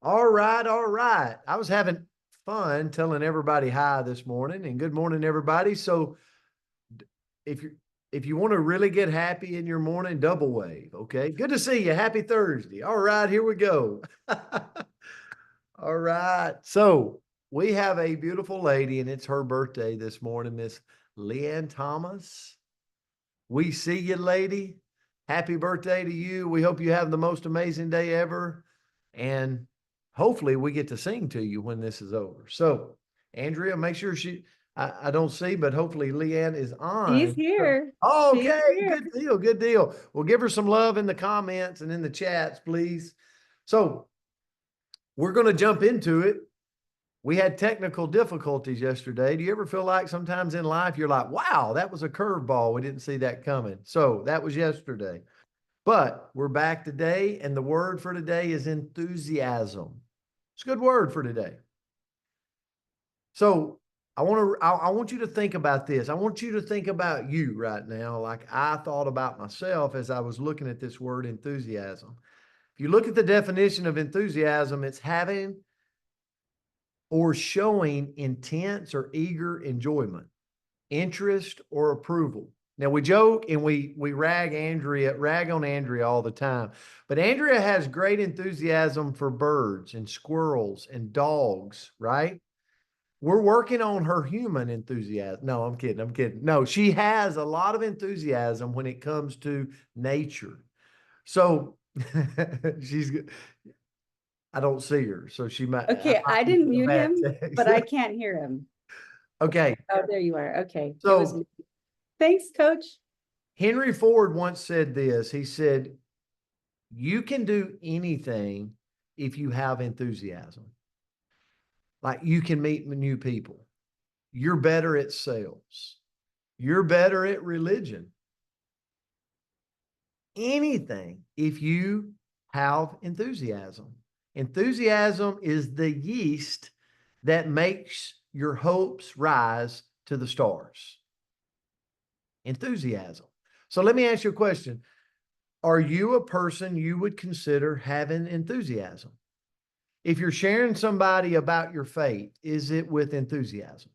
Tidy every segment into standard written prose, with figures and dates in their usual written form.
All right, all right. I was having fun telling everybody hi this morning and good morning, everybody. So if you if you want to really get happy in your morning, double wave. Okay. Good to see you. Happy Thursday. All right, here we go. All right. So we have a beautiful lady, and it's her birthday this morning, Miss Leanne Thomas. We see you, lady. Happy birthday to you. We hope you have the most amazing day ever. And hopefully we get to sing to you when this is over. So, Andrea, make sure I don't see, but hopefully Leanne is She's on. here. She's Okay, here. good deal, good deal. We'll give her some love in the comments and in the chats, please. So, we're going to jump into it. We had technical difficulties yesterday. Do you ever feel like sometimes in life you're like, wow, that was a curveball. We didn't see that coming. So that was yesterday. But we're back today, and the word for today is enthusiasm. It's a good word for today. So I want you to think about this. I want you to think about you right now, like I thought about myself as I was looking at this word enthusiasm. If you look at the definition of enthusiasm, it's having or showing intense or eager enjoyment, interest, or approval. Now we joke and we rag on Andrea all the time, but Andrea has great enthusiasm for birds and squirrels and dogs, right? We're working on her human enthusiasm. No, I'm kidding. I'm kidding. No, she has a lot of enthusiasm when it comes to nature. So she's I don't see her, so I Okay, might I be didn't a mute bad him, text. but I can't hear him. Okay, Oh, there you are. Okay, it was so me. Thanks, Coach. Henry Ford once said this. He said, you can do anything if you have enthusiasm. Like you can meet new people. You're better at sales. You're better at religion. Anything if you have enthusiasm. Enthusiasm is the yeast that makes your hopes rise to the stars. Enthusiasm. So let me ask you a question. Are you a person you would consider having enthusiasm? If you're sharing somebody about your faith, is it with enthusiasm?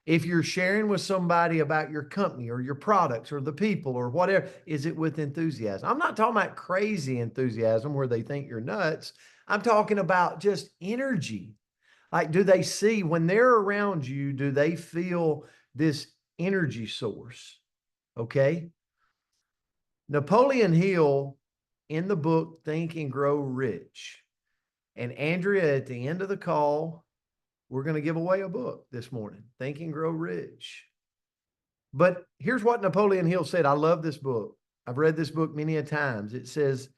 If you're sharing with somebody about your company or your products or the people or whatever, is it with enthusiasm? I'm not talking about crazy enthusiasm where they think you're nuts. I'm talking about just energy. Like, do they see when they're around you, do they feel this energy source? Okay. Napoleon Hill in the book Think and Grow Rich. And Andrea, at the end of the call, we're going to give away a book this morning, Think and Grow Rich. But here's what Napoleon Hill said. I love this book. I've read this book many a times. It says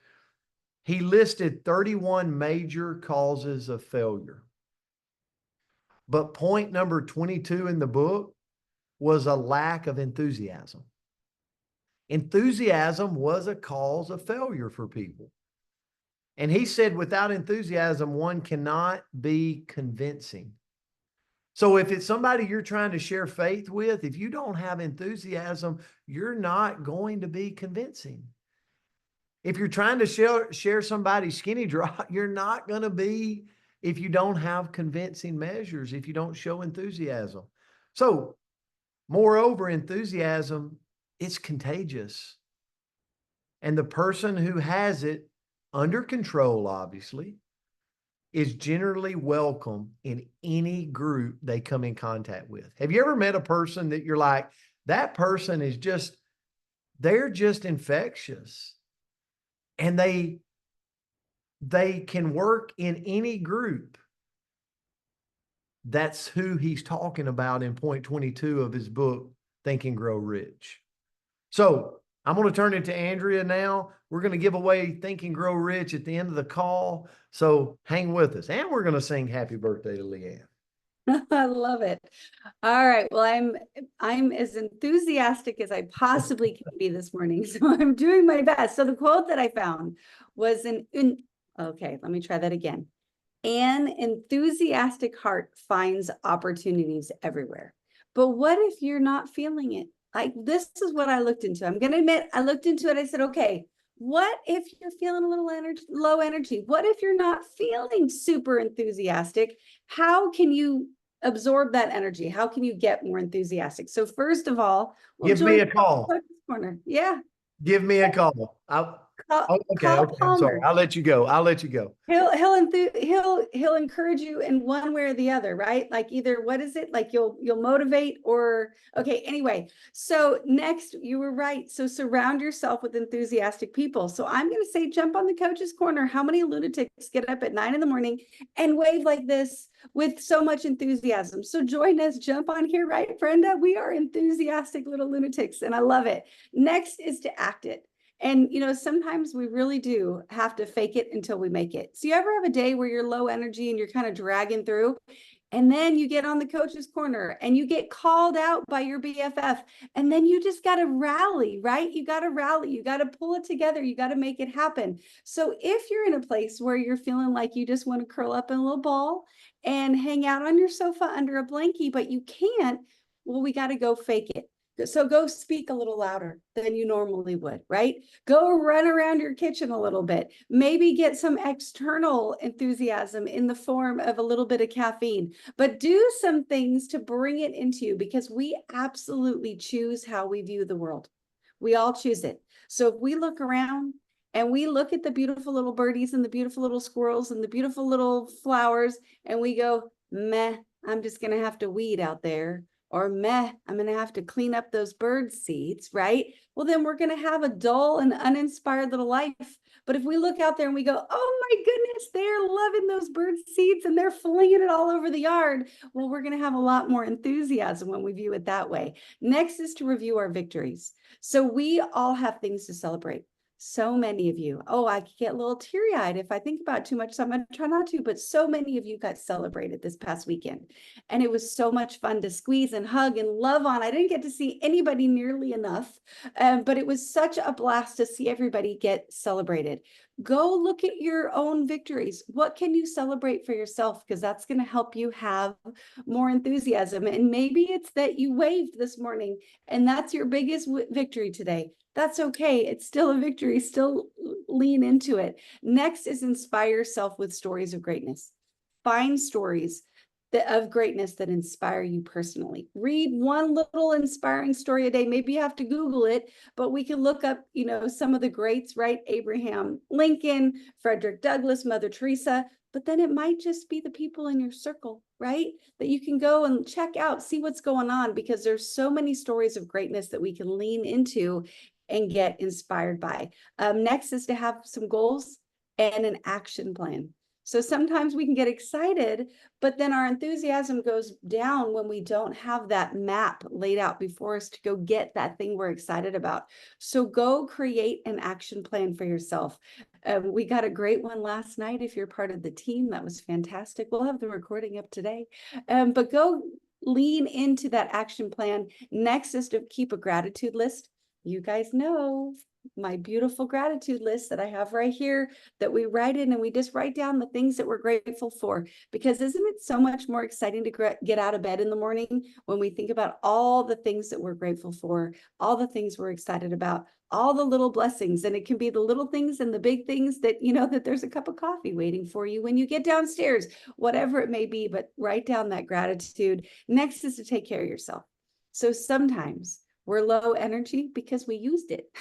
he listed 31 major causes of failure. But point number 22 in the book was a lack of enthusiasm. Enthusiasm was a cause of failure for people. And he said, without enthusiasm, one cannot be convincing. So if it's somebody you're trying to share faith with, if you don't have enthusiasm, you're not going to be convincing. If you're trying to share somebody's skinny drop, you're not going to be if you don't have convincing measures, if you don't show enthusiasm. So, moreover, enthusiasm, it's contagious. And the person who has it under control, obviously, is generally welcome in any group they come in contact with. Have you ever met a person that you're like, that person is just, they're just infectious and they can work in any group? That's who he's talking about in point 22 of his book, Think and Grow Rich. So I'm going to turn it to Andrea now. We're going to give away Think and Grow Rich at the end of the call. So hang with us. And we're going to sing happy birthday to Leanne. I love it. All right. Well, I'm as enthusiastic as I possibly can be this morning. So I'm doing my best. So the quote that I found was okay, let me try that again. An enthusiastic heart finds opportunities everywhere. But what if you're not feeling it? Like this is what I looked into. I'm going to admit I looked into it. I said, okay, What if you're feeling a little low energy? What if you're not feeling super enthusiastic? How can you absorb that energy? How can you get more enthusiastic? So first of all, we'll Give me join a call. Coach's Corner. Yeah. Give me a call. Oh, okay. Call I'm sorry. Palmer. I'll let you go. I'll let you go. He'll encourage you in one way or the other, right? Like either what is it? Like you'll motivate or okay, anyway. So next, you were right. So surround yourself with enthusiastic people. So I'm gonna say jump on the Coach's Corner. How many lunatics get up at 9 a.m. and wave like this with so much enthusiasm? So join us, jump on here, right, Brenda? We are enthusiastic little lunatics, and I love it. Next is to act it. And, sometimes we really do have to fake it until we make it. So you ever have a day where you're low energy and you're kind of dragging through, and then you get on the Coach's Corner and you get called out by your BFF, and then you just got to rally, right? You got to rally, you got to pull it together, you got to make it happen. So if you're in a place where you're feeling like you just want to curl up in a little ball and hang out on your sofa under a blankie, but you can't, well, we got to go fake it. So go speak a little louder than you normally would, right? Go run around your kitchen a little bit. Maybe get some external enthusiasm in the form of a little bit of caffeine, but do some things to bring it into you, because we absolutely choose how we view the world. We all choose it. So if we look around and we look at the beautiful little birdies and the beautiful little squirrels and the beautiful little flowers, and we go, meh, I'm just going to have to weed out there. Or meh, I'm going to have to clean up those bird seeds, right? Well, then we're going to have a dull and uninspired little life. But if we look out there and we go, oh my goodness, they're loving those bird seeds and they're flinging it all over the yard, well, we're going to have a lot more enthusiasm when we view it that way. Next is to review our victories. So we all have things to celebrate. So many of you, I could get a little teary-eyed if I think about it too much, so I'm going to try not to, but so many of you got celebrated this past weekend. And it was so much fun to squeeze and hug and love on. I didn't get to see anybody nearly enough, but it was such a blast to see everybody get celebrated. Go look at your own victories. What can you celebrate for yourself? Because that's going to help you have more enthusiasm. And maybe it's that you waved this morning and that's your biggest victory today. That's okay. It's still a victory. Still lean into it. Next is inspire yourself with stories of greatness. Find stories of greatness that inspire you personally. Read one little inspiring story a day. Maybe you have to Google it, but we can look up, some of the greats, right? Abraham Lincoln, Frederick Douglass, Mother Teresa, but then it might just be the people in your circle, right? That you can go and check out, see what's going on, because there's so many stories of greatness that we can lean into and get inspired by. Next is to have some goals and an action plan. So sometimes we can get excited, but then our enthusiasm goes down when we don't have that map laid out before us to go get that thing we're excited about. So go create an action plan for yourself. We got a great one last night. If you're part of the team, that was fantastic. We'll have the recording up today, but go lean into that action plan. Next is to keep a gratitude list. You guys know my beautiful gratitude list that I have right here that we write in, and we just write down the things that we're grateful for, because isn't it so much more exciting to get out of bed in the morning when we think about all the things that we're grateful for, all the things we're excited about, all the little blessings. And it can be the little things and the big things that, that there's a cup of coffee waiting for you when you get downstairs, whatever it may be, but write down that gratitude. Next is to take care of yourself. So sometimes we're low energy because we used it,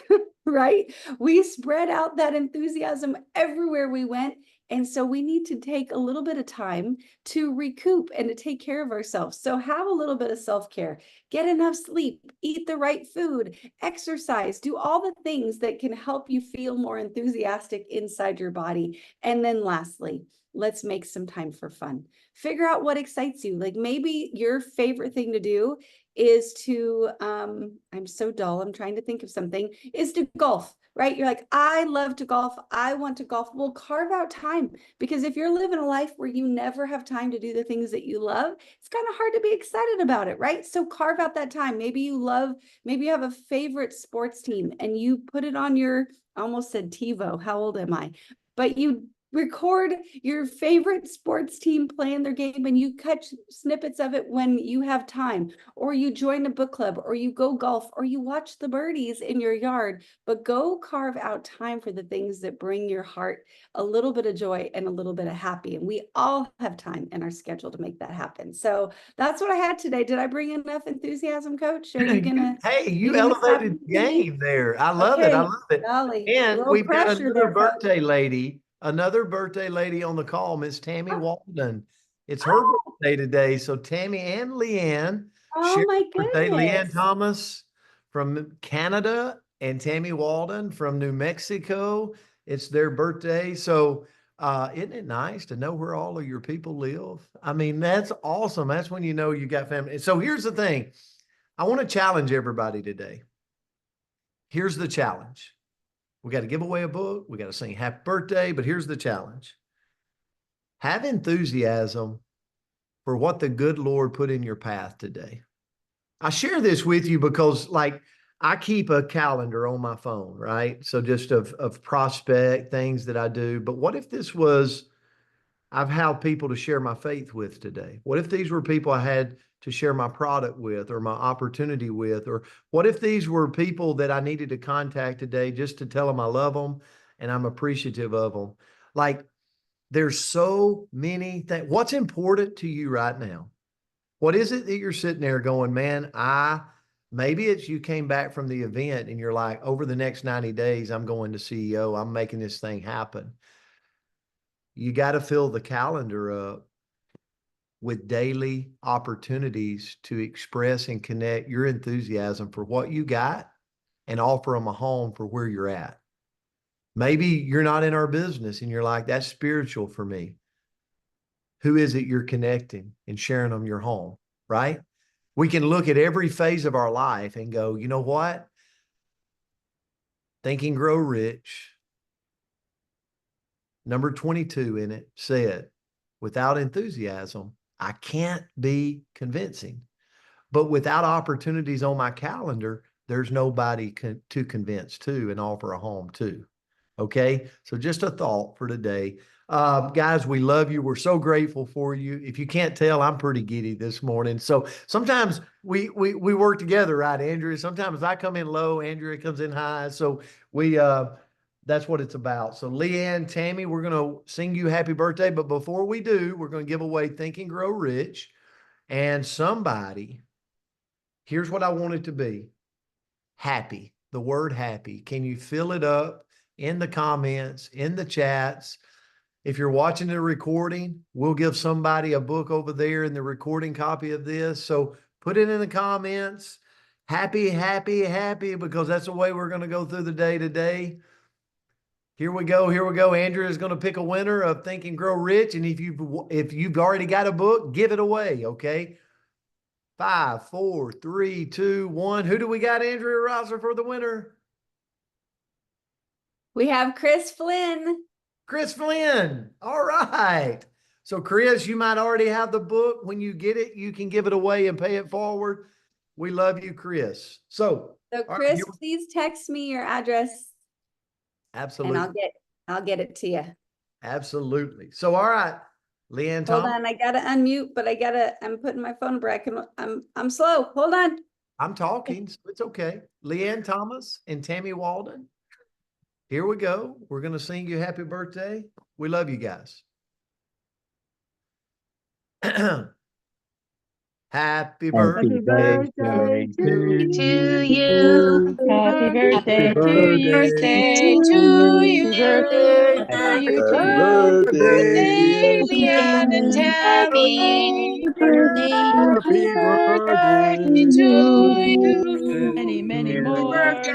right? We spread out that enthusiasm everywhere we went. And so we need to take a little bit of time to recoup and to take care of ourselves. So have a little bit of self-care, get enough sleep, eat the right food, exercise, do all the things that can help you feel more enthusiastic inside your body. And then lastly, let's make some time for fun. Figure out what excites you. Like maybe your favorite thing to do is to, I'm so dull, I'm trying to think of something, is to golf, right? You're like, I love to golf. I want to golf. Well, carve out time, because if you're living a life where you never have time to do the things that you love, it's kind of hard to be excited about it, right? So carve out that time. Maybe you have a favorite sports team and you put it on your, I almost said TiVo. How old am I? But you record your favorite sports team playing their game and you catch snippets of it when you have time, or you join a book club, or you go golf, or you watch the birdies in your yard. But go carve out time for the things that bring your heart a little bit of joy and a little bit of happy. And we all have time in our schedule to make that happen. So that's what I had today. Did I bring enough enthusiasm, Coach? Are you gonna? Hey, you gonna stop elevated the me? game there. I love it. I Okay, love it. golly, And low we've got pressure another there, Coach. another birthday lady on the call, Miss Tammy Oh. Walden. It's her birthday today. So Tammy and Leanne Oh share my birthday. Leanne goodness. Thomas from Canada and Tammy Walden from New Mexico. It's their birthday. So isn't it nice to know where all of your people live? I mean, that's awesome. That's when you know you got family. So here's the thing. I want to challenge everybody today. Here's the challenge. We got to give away a book. We got to sing happy birthday, but here's the challenge. Have enthusiasm for what the good Lord put in your path today. I share this with you because like I keep a calendar on my phone, right? So just of prospect things that I do. But what if this was, I've had people to share my faith with today? What if these were people I had to share my product with or my opportunity with? Or what if these were people that I needed to contact today just to tell them I love them and I'm appreciative of them? Like there's so many things. What's important to you right now? What is it that you're sitting there going, man, maybe it's you came back from the event and you're like, over the next 90 days, I'm going to CEO. I'm making this thing happen. You got to fill the calendar up with daily opportunities to express and connect your enthusiasm for what you got and offer them a home for where you're at. Maybe you're not in our business and you're like, that's spiritual for me. Who is it you're connecting and sharing them your home, right? We can look at every phase of our life and go, you know what? Think and Grow Rich, number 22 in it said, without enthusiasm, I can't be convincing. But without opportunities on my calendar, there's nobody to convince to and offer a home to. Okay. So just a thought for today. Guys, we love you. We're so grateful for you. If you can't tell, I'm pretty giddy this morning. So sometimes we work together, right, Andrea? Sometimes I come in low, Andrea comes in high. So that's what it's about. So Leanne, Tammy, we're going to sing you happy birthday. But before we do, we're going to give away Think and Grow Rich. And somebody, here's what I want it to be. Happy, the word happy. Can you fill it up in the comments, in the chats? If you're watching the recording, we'll give somebody a book over there in the recording copy of this. So put it in the comments. Happy, happy, happy, because that's the way we're going to go through the day today. Here we go. Here we go. Andrea is going to pick a winner of Think and Grow Rich. And if you've already got a book, give it away. Okay. 5, 4, 3, 2, 1. Who do we got, Andrea Rouser, for the winner? We have Chris Flynn. Chris Flynn. All right. So Chris, you might already have the book. When you get it, you can give it away and pay it forward. We love you, Chris. So Chris, please text me your address. Absolutely. And I'll get it to you. Absolutely. So, all right, Leanne Hold Thomas. on, I gotta unmute, but I'm putting my phone back and I'm slow. Hold on. I'm talking, so it's okay. Leanne Thomas and Tammy Walden. Here we go. We're going to sing you happy birthday. We love you guys. Happy birthday to to you. you. Happy birthday Happy to you. Birthday to you. Happy Happy birthday, Birthday, birthday. Leanne and Tammy. Happy Happy birthday to you. many, many Happy more. birthday.